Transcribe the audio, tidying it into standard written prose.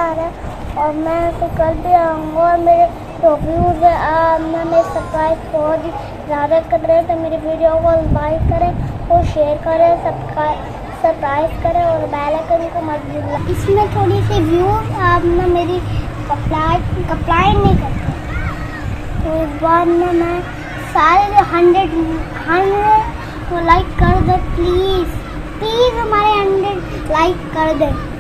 आ रहा है और मैं तो कल भी आऊँगा और मेरे जो व्यूज़ है आपने मेरे सब्सक्राइब बहुत ही ज़्यादा कर रहे हैं, तो मेरी वीडियो को लाइक करें और शेयर करें, सब्सक्राइब करें और बेल आइकन को मत भूलना। इसमें थोड़ी सी व्यू आप ना मेरी कंप्लाई नहीं करते, तो इस बार ना मैं सारे 100 को लाइक कर दो प्लीज़ हमारे 100 लाइक कर दें।